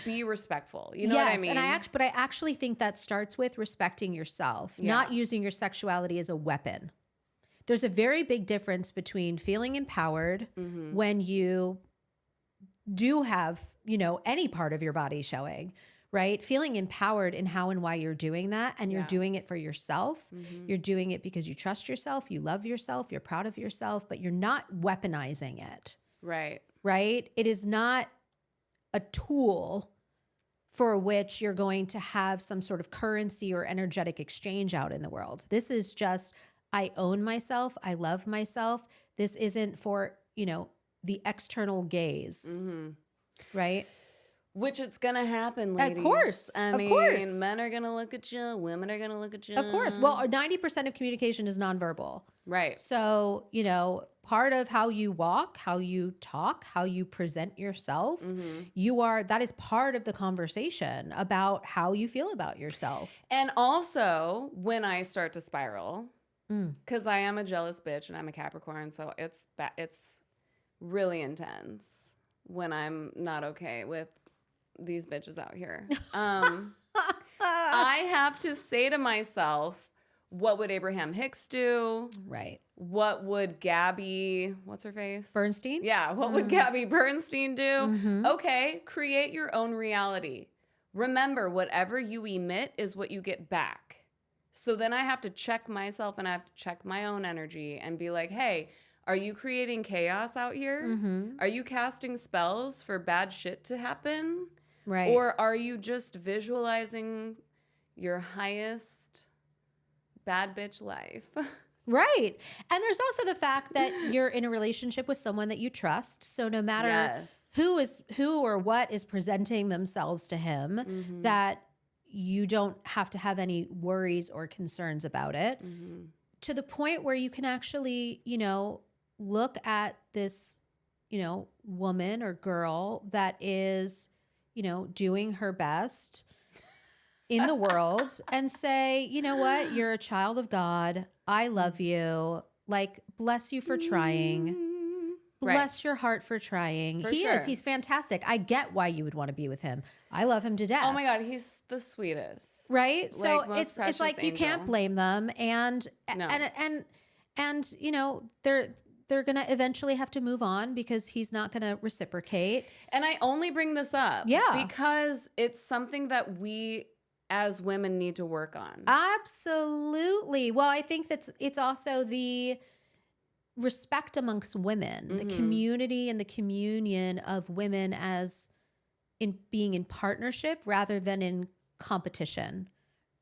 Be respectful. You know what I mean? And I actually think that starts with respecting yourself, not using your sexuality as a weapon. There's a very big difference between feeling empowered when you do have, you know, any part of your body showing, right? Feeling empowered in how and why you're doing that, and you're doing it for yourself. You're doing it because you trust yourself, you love yourself, you're proud of yourself, but you're not weaponizing it. Right. Right? It is not a tool for which you're going to have some sort of currency or energetic exchange out in the world. This is just, I own myself. I love myself. This isn't for, you know, the external gaze, right? Which it's going to happen, ladies. Of course. I mean, men are going to look at you. Women are going to look at you. Of course. Well, 90% of communication is nonverbal. Right. So, you know, part of how you walk, how you talk, how you present yourself, that is part of the conversation about how you feel about yourself. And also, when I start to spiral, because I am a jealous bitch and I'm a Capricorn, so it's really intense when I'm not okay with these bitches out here. I have to say to myself, what would Abraham Hicks do? Right. What would Gabby, what's her face? Bernstein? Yeah. What would Gabby Bernstein do? Okay. Create your own reality. Remember, whatever you emit is what you get back. So then I have to check myself and I have to check my own energy and be like, hey, are you creating chaos out here? Are you casting spells for bad shit to happen? Right. Or are you just visualizing your highest bad bitch life? Right. And there's also the fact that you're in a relationship with someone that you trust. So no matter who or what is presenting themselves to him, that you don't have to have any worries or concerns about it, to the point where you can actually, you know, look at this, you know, woman or girl that is, you know, doing her best in the world and say, you know what, you're a child of God. I love you. Like, bless you for trying. bless your heart for trying. For He sure. is. He's fantastic. I get why you would want to be with him. I love him to death. Oh my God, he's the sweetest. Right? So Like, most it's like you precious can't angel. blame them, and No. and you know they're gonna eventually have to move on because he's not gonna reciprocate. And I only bring this up because it's something that we as women need to work on. Absolutely. Well, I think it's also the respect amongst women, the community and the communion of women as in being in partnership rather than in competition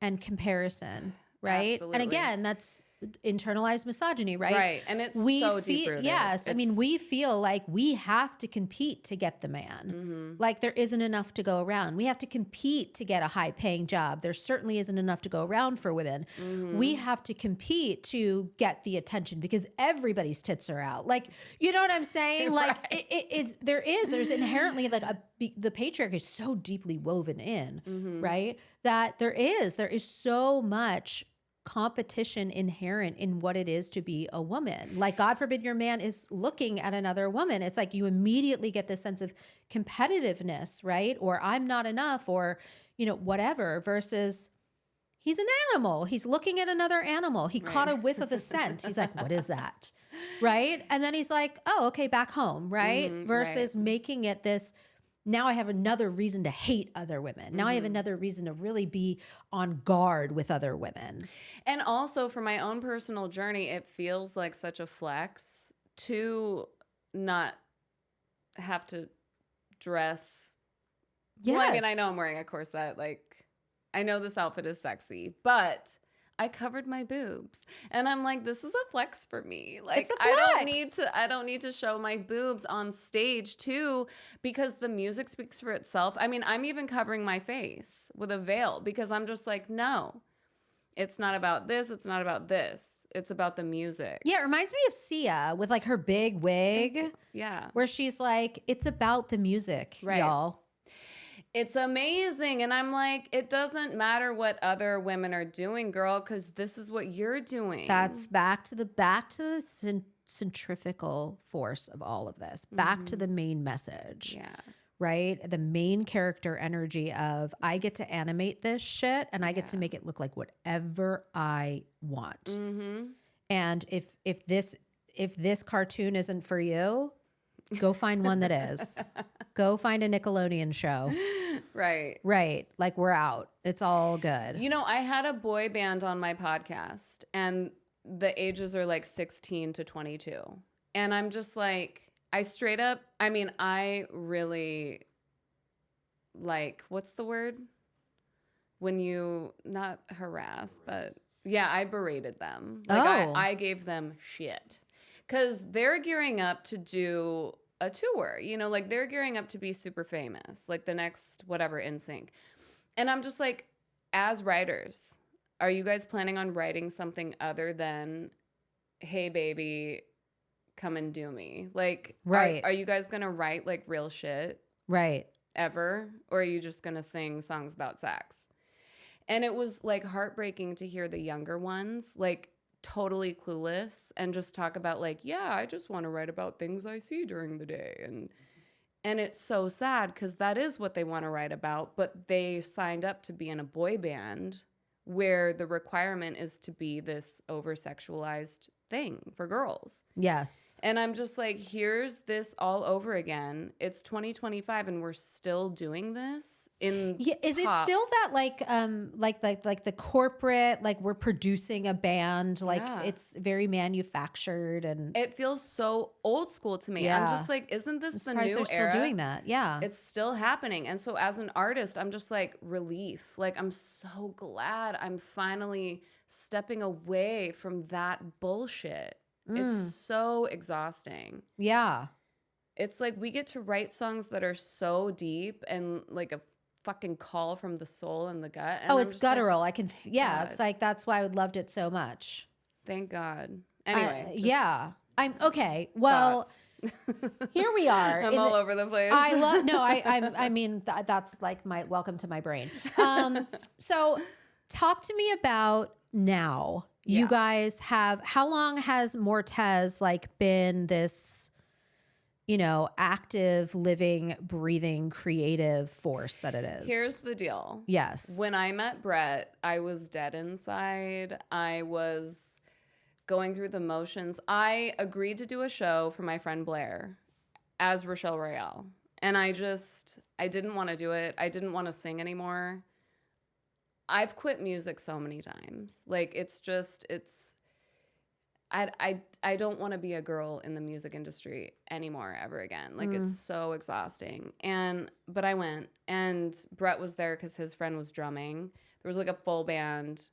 and comparison, right? Absolutely. And again, that's internalized misogyny, right? Right. And it's so deep-rooted. Yes. I mean, we feel like we have to compete to get the man. Like there isn't enough to go around. We have to compete to get a high paying job. There certainly isn't enough to go around for women. We have to compete to get the attention because everybody's tits are out. Like, you know what I'm saying? Like there's inherently like the patriarchy is so deeply woven in, right? That there is so much competition inherent in what it is to be a woman. Like, God forbid your man is looking at another woman. It's like you immediately get this sense of competitiveness, right? Or I'm not enough, or, you know, whatever, versus he's an animal. He's looking at another animal. He caught a whiff of a scent. He's like, what is that? Right? And then he's like, oh, okay, back home, right? Versus making it this, now I have another reason to hate other women. Now I have another reason to really be on guard with other women. And also for my own personal journey, it feels like such a flex to not have to dress. Yes. Well, I mean, I know I'm wearing a corset. Like, I know this outfit is sexy, but I covered my boobs, and I'm like, this is a flex for me. Like, It's a flex. I don't need to show my boobs on stage too, because the music speaks for itself. I mean, I'm even covering my face with a veil because I'm just like, no, it's not about this. It's not about this. It's about the music. Yeah, it reminds me of Sia with like her big wig. Yeah. Where she's like, it's about the music, Right. y'all. It's amazing. And I'm like, it doesn't matter what other women are doing, girl, because this is what you're doing. That's back to the centrifugal force of all of this. Back to the main message. Yeah. Right? The main character energy of I get to animate this shit and I get to make it look like whatever I want. And if this cartoon isn't for you, go find one that is. Go find a Nickelodeon show. Right. Right. Like, we're out. It's all good. You know, I had a boy band on my podcast, and the ages are like 16 to 22. And I'm just like, I really, like, what's the word? When you, not harass, but yeah, I berated them. Like, I gave them shit. Because they're gearing up to do a tour, you know, like they're gearing up to be super famous, like the next whatever NSYNC. And I'm just like, as writers, are you guys planning on writing something other than, hey baby, come and do me? Like, right. Are you guys gonna write like real shit Right. ever? Or are you just gonna sing songs about sex? And it was like heartbreaking to hear the younger ones like totally clueless and just talk about like, yeah, I just want to write about things I see during the day. And it's so sad because that is what they want to write about, but they signed up to be in a boy band where the requirement is to be this over-sexualized thing for girls. Yes. And I'm just like, here's this all over again. It's 2025 and we're still doing this in Is it still that like the corporate, like we're producing a band, like it's very manufactured and it feels so old school to me. I'm just like, isn't this the new they're era? still doing that. Yeah. It's still happening. And so as an artist, I'm just like relief. Like, I'm so glad I'm finally stepping away from that bullshit. It's so exhausting. Yeah. It's like we get to write songs that are so deep and like a fucking call from the soul and the gut. And it's guttural. Like, it's like, that's why I loved it so much. thank God. Anyway. Yeah. I'm okay. Well, here we are. I'm all over the place. I mean, that's like my welcome to my brain. So talk to me about now. You guys have, how long has Mortez like been this active, living, breathing, creative force that it is. Here's the deal. Yes. When I met Brett, I was dead inside. I was going through the motions. I agreed to do a show for my friend Blair as Rochelle Royale. And I didn't want to do it. I didn't want to sing anymore. I've quit music so many times. Like, I don't want to be a girl in the music industry anymore ever again. Like, it's so exhausting. But I went, and Brett was there because his friend was drumming. There was like a full band.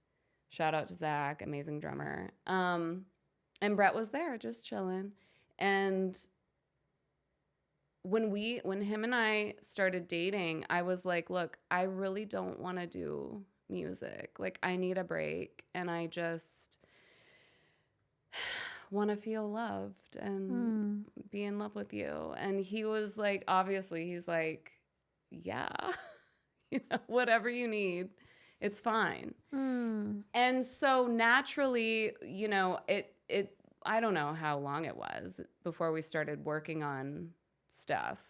Shout out to Zach, amazing drummer. And Brett was there just chilling. And when him and I started dating, I was like, look, I really don't want to do music. Like, I need a break, and I just want to feel loved and be in love with you. And he was like, obviously, he's like, yeah, whatever you need, it's fine. And so naturally, I don't know how long it was before we started working on stuff,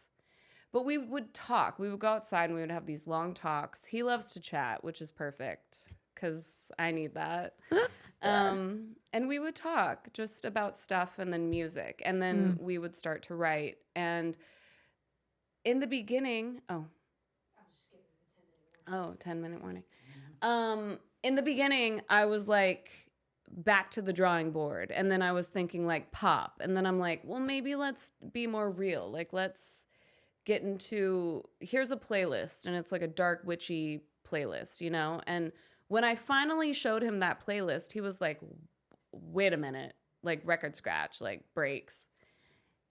but we would talk. We would go outside and we would have these long talks. He loves to chat, which is perfect because I need that. And we would talk just about stuff and then music. And then we would start to write. And in the beginning, 10-minute warning. In the beginning, I was like, back to the drawing board. And then I was thinking like pop. And then I'm like, well, maybe let's be more real. Like, let's get into, here's a playlist. And it's like a dark, witchy playlist, And when I finally showed him that playlist, he was like, wait a minute, like record scratch, like breaks.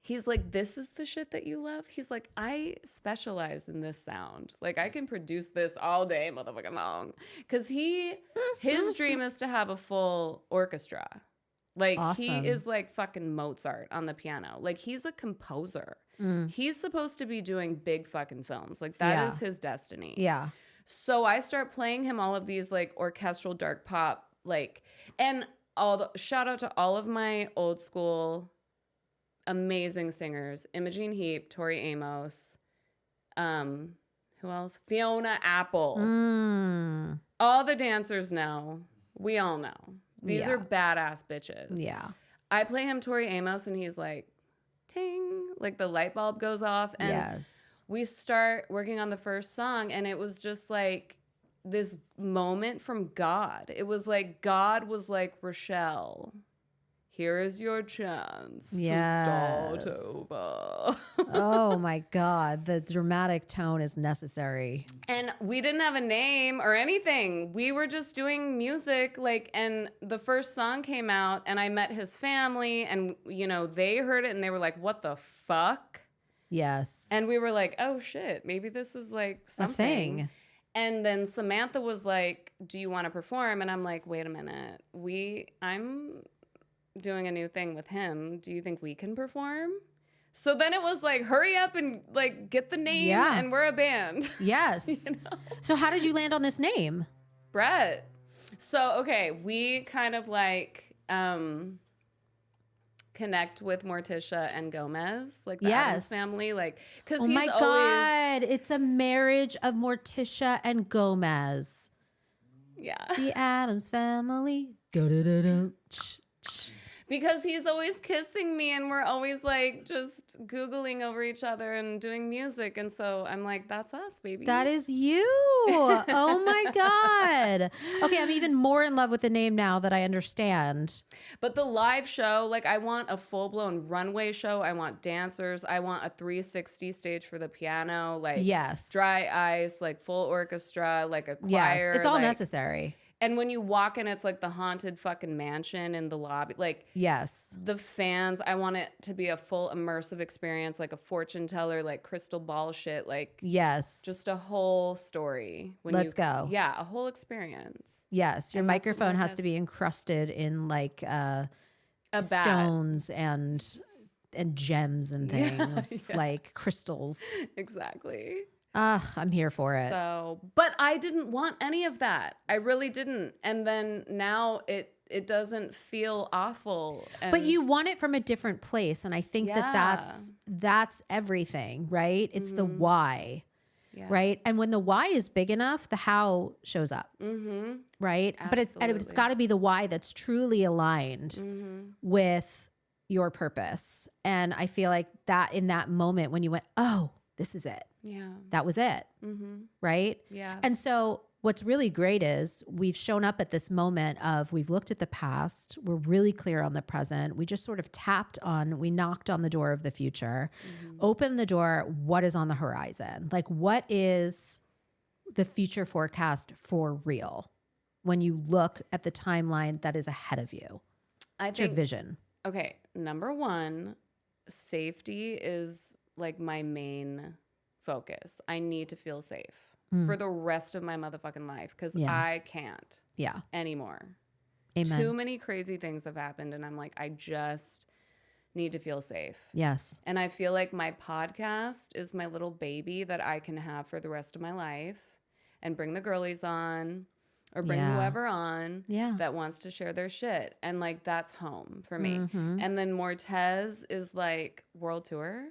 He's like, this is the shit that you love? He's like, I specialize in this sound. Like, I can produce this all day, motherfucking long. Because his dream is to have a full orchestra. Like, Awesome. He is like fucking Mozart on the piano. Like, he's a composer. He's supposed to be doing big fucking films. Like, that is his destiny. Yeah. So I start playing him all of these like orchestral dark pop, like, and shout out to all of my old school amazing singers, Imogene Heap, Tori Amos, who else? Fiona Apple. All the dancers know. We all know. These are badass bitches. Yeah. I play him Tori Amos and he's like, ting, like the light bulb goes off. And we start working on the first song, and it was just like this moment from God. It was like God was like, Rochelle, here is your chance to start over. Oh my God. The dramatic tone is necessary. And we didn't have a name or anything. We were just doing music, and the first song came out, and I met his family, and, they heard it and they were like, what the fuck? Yes. And we were like, oh shit, maybe this is like something. A thing. And then Samantha was like, do you want to perform? And I'm like, wait a minute. I'm doing a new thing with him. Do you think we can perform? So then it was like, hurry up and like get the name, and we're a band. Yes. So how did you land on this name? Brett. So, okay, we kind of like connect with Morticia and Gomez, like the Addams family, like, because my God, it's a marriage of Morticia and Gomez. Yeah. The Addams family. Go. Because he's always kissing me, and we're always like just Googling over each other and doing music. And so I'm like, that's us, baby. That is you. Oh my God. Okay, I'm even more in love with the name now that I understand. But the live show, like, I want a full-blown runway show. I want dancers. I want a 360 stage for the piano. Like, dry ice, like full orchestra, like a choir. Yes, it's all like, necessary. And when you walk in, it's like the haunted fucking mansion in the lobby. Like, the fans, I want it to be a full immersive experience, like a fortune teller, like crystal ball shit. Like, just a whole story. Let's go. Yeah, a whole experience. Yes, your microphone has to be encrusted in like stones and gems and things, like crystals. Exactly. Ugh, I'm here for it. So, but I didn't want any of that. I really didn't. And then now it doesn't feel awful. And But you want it from a different place. And I think that Yeah. that's everything, right? It's the why, yeah. right? And when the why is big enough, the how shows up, right? But it's Absolutely. got to be the why that's truly aligned with your purpose. And I feel like that in that moment when you went, oh, this is it. Yeah. That was it, right? Yeah. And so what's really great is we've shown up at this moment of we've looked at the past, we're really clear on the present. We just sort of we knocked on the door of the future, opened the door, what is on the horizon? Like what is the future forecast for real when you look at the timeline that is ahead of you? I What's your think, vision? okay, number one, safety is like my main focus. I need to feel safe for the rest of my motherfucking life because I can't Yeah. anymore. Amen. Too many crazy things have happened, and I'm like, I just need to feel safe. Yes. And I feel like my podcast is my little baby that I can have for the rest of my life and bring the girlies on or bring Yeah. whoever on Yeah. that wants to share their shit. And like, that's home for me. Mm-hmm. And then Mortez is like world tour.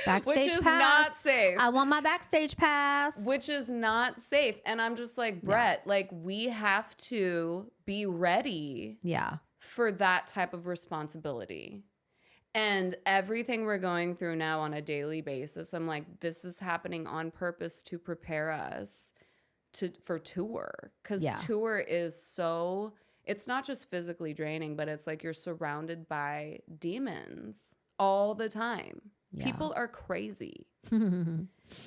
Backstage Which is pass. not safe. I want my backstage pass. Which is not safe. And I'm just like, Brett, like we have to be ready Yeah. for that type of responsibility. And everything we're going through now on a daily basis, I'm like, this is happening on purpose to prepare us for tour. Because tour is so, it's not just physically draining, but it's like you're surrounded by demons all the time. Yeah. People are crazy.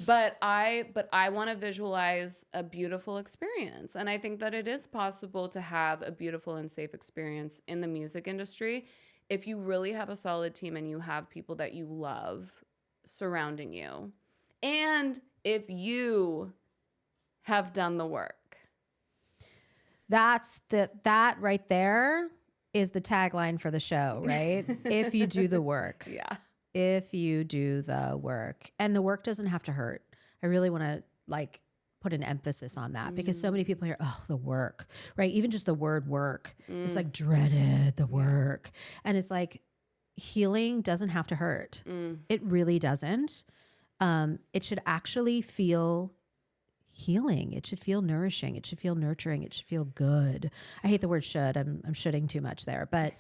But I want to visualize a beautiful experience. And I think that it is possible to have a beautiful and safe experience in the music industry if you really have a solid team and you have people that you love surrounding you. And if you have done the work. That right there is the tagline for the show, right? If you do the work. Yeah. If you do the work. And the work doesn't have to hurt. I really want to like put an emphasis on that because so many people hear, oh, the work, right? Even just the word work. It's like dreaded, the work. And it's like healing doesn't have to hurt. It really doesn't. It should actually feel healing. It should feel nourishing. It should feel nurturing. It should feel good. I hate the word should. I'm shoulding too much there. But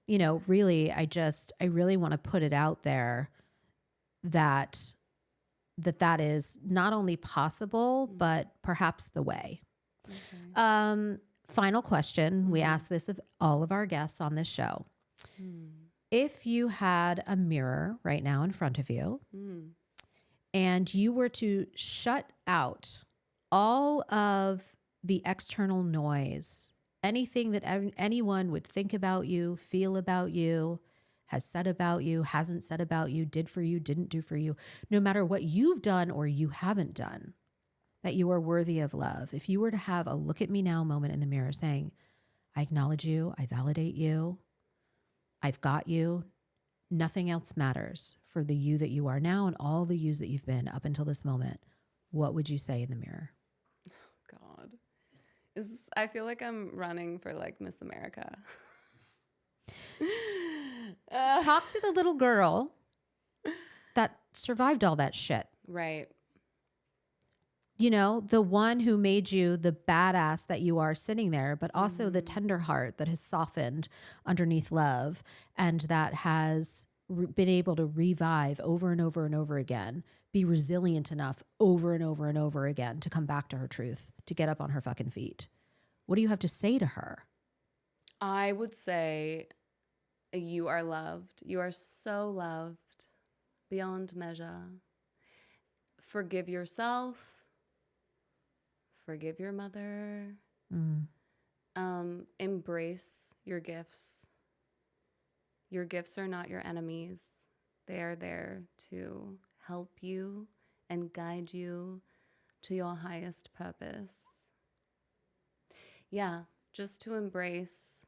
you know, really, I really want to put it out there that is not only possible, but perhaps the way. Okay. Final question. We ask this of all of our guests on this show. If you had a mirror right now in front of you and you were to shut out all of the external noise, anything that anyone would think about you, feel about you, has said about you, hasn't said about you, did for you, didn't do for you, no matter what you've done or you haven't done, that you are worthy of love. If you were to have a look at me now moment in the mirror saying, I acknowledge you, I validate you, I've got you, nothing else matters for the you that you are now and all the yous that you've been up until this moment, what would you say in the mirror? God. I feel like I'm running for like Miss America. Talk to the little girl that survived all that shit. Right. You know, the one who made you the badass that you are sitting there, but also the tender heart that has softened underneath love and that has been able to revive over and over and over again, be resilient enough over and over and over again to come back to her truth, to get up on her fucking feet. What do you have to say to her? I would say you are loved. You are so loved beyond measure. Forgive yourself. Forgive your mother. Embrace your gifts. Your gifts are not your enemies. They are there to help you and guide you to your highest purpose. Yeah, just to embrace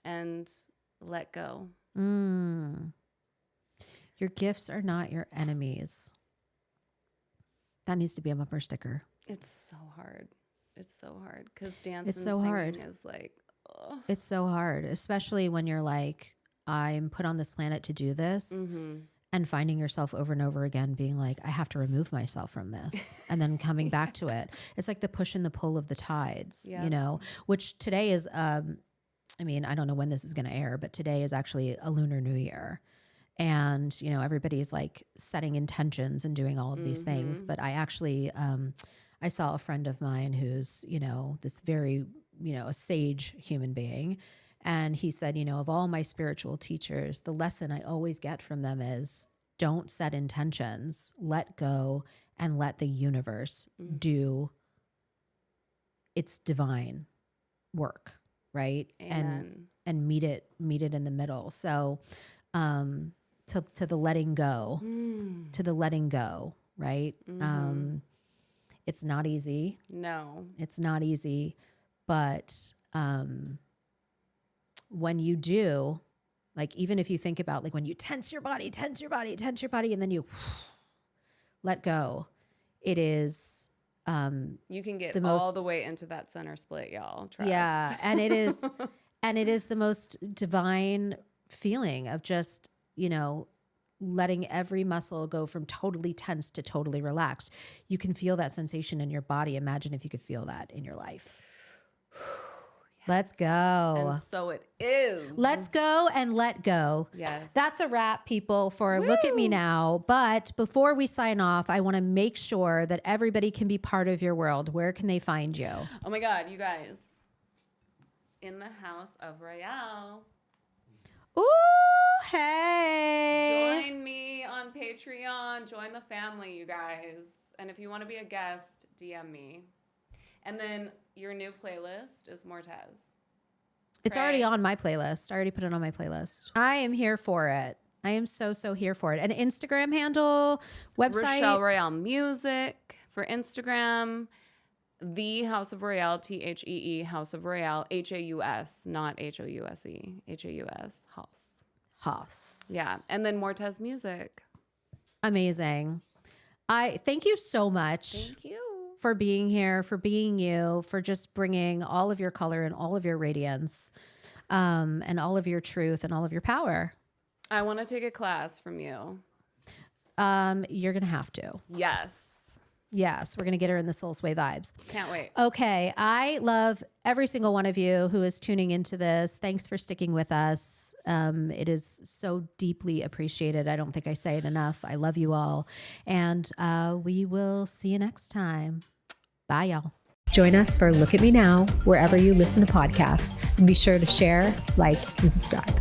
and let go. Your gifts are not your enemies. That needs to be a bumper sticker. It's so hard. It's so hard because dance It's and so singing hard. is like, ugh. It's so hard, especially when you're like, I'm put on this planet to do this. Mm-hmm. And finding yourself over and over again being like, I have to remove myself from this, and then coming back to it. It's like the push and the pull of the tides, you know, which today is, I mean, I don't know when this is going to air, but today is actually a Lunar New Year. And, you know, everybody's like setting intentions and doing all of these things. But I actually, I saw a friend of mine who's, you know, this very, you know, a sage human being. And he said, you know, of all my spiritual teachers, the lesson I always get from them is don't set intentions, let go, and let the universe do its divine work, right? Amen. And meet it in the middle. So to the letting go, right? It's not easy. No. It's not easy, but when you do, like, even if you think about like when you tense your body, and then you let go, it is, You can get all the way into that center split, y'all. Trust. yeah. And it is the most divine feeling of just, you know, letting every muscle go from totally tense to totally relaxed. You can feel that sensation in your body. Imagine if you could feel that in your life. Let's go. And so it is. Let's go and let go. Yes. That's a wrap, people, for Look at Me Now. But before we sign off, I want to make sure that everybody can be part of your world. Where can they find you? Oh my God, you guys. In the House of Royale. Ooh, hey. Join me on Patreon. Join the family, you guys. And if you want to be a guest, DM me. And then your new playlist is Mortez. It's already on my playlist. I already put it on my playlist. I am here for it. I am so here for it. An Instagram handle, website. Rochelle Royale Music for Instagram. The House of Royale, THEE, House of Royale, HAUS, not HOUSE, HAUS, House. House. Yeah. And then Mortez Music. Amazing. I thank you so much. Thank you. For being here, for being you, for just bringing all of your color and all of your radiance, and all of your truth and all of your power. I want to take a class from you. You're going to have to. Yes, we're going to get her in the Soul Sway vibes. Can't wait. Okay, I love every single one of you who is tuning into this. Thanks for sticking with us. It is so deeply appreciated. I don't think I say it enough. I love you all. And we will see you next time. Bye, y'all. Join us for Look at Me Now, wherever you listen to podcasts. And be sure to share, like, and subscribe.